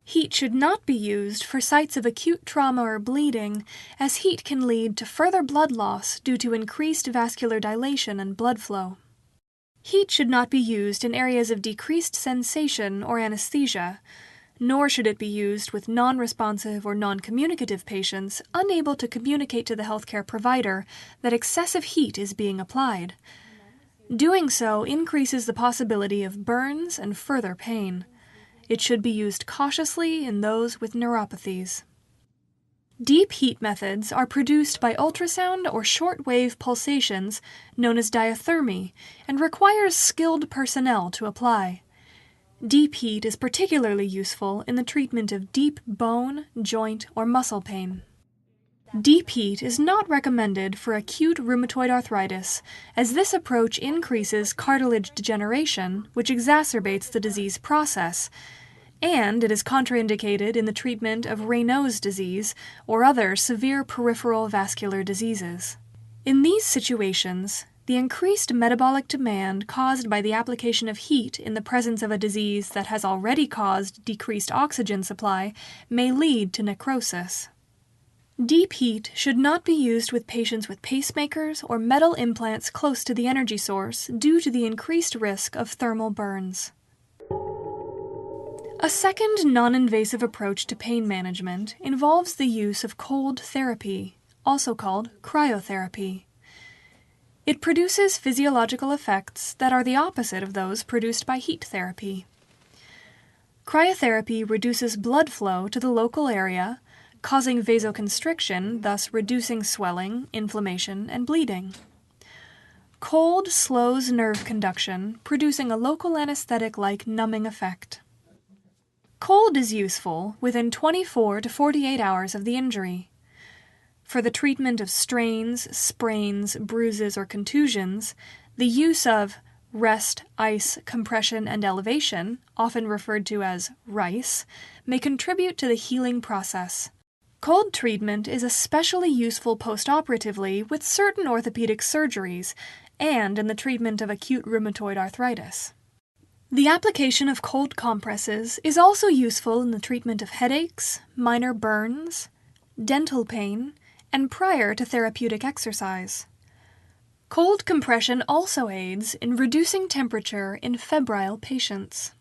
Heat should not be used for sites of acute trauma or bleeding, as heat can lead to further blood loss due to increased vascular dilation and blood flow. Heat should not be used in areas of decreased sensation or anesthesia, nor should it be used with non-responsive or non-communicative patients unable to communicate to the healthcare provider that excessive heat is being applied. Doing so increases the possibility of burns and further pain. It should be used cautiously in those with neuropathies. Deep heat methods are produced by ultrasound or short-wave pulsations known as diathermy and requires skilled personnel to apply. Deep heat is particularly useful in the treatment of deep bone, joint, or muscle pain. Deep heat is not recommended for acute rheumatoid arthritis, as this approach increases cartilage degeneration, which exacerbates the disease process, and it is contraindicated in the treatment of Raynaud's disease or other severe peripheral vascular diseases. In these situations, the increased metabolic demand caused by the application of heat in the presence of a disease that has already caused decreased oxygen supply may lead to necrosis. Deep heat should not be used with patients with pacemakers or metal implants close to the energy source due to the increased risk of thermal burns. A second non-invasive approach to pain management involves the use of cold therapy, also called cryotherapy. It produces physiological effects that are the opposite of those produced by heat therapy. Cryotherapy reduces blood flow to the local area, causing vasoconstriction, thus reducing swelling, inflammation, and bleeding. Cold slows nerve conduction, producing a local anesthetic-like numbing effect. Cold is useful within 24 to 48 hours of the injury. For the treatment of strains, sprains, bruises, or contusions, the use of rest, ice, compression, and elevation, often referred to as RICE, may contribute to the healing process. Cold treatment is especially useful postoperatively with certain orthopedic surgeries and in the treatment of acute rheumatoid arthritis. The application of cold compresses is also useful in the treatment of headaches, minor burns, dental pain, and prior to therapeutic exercise. Cold compression also aids in reducing temperature in febrile patients.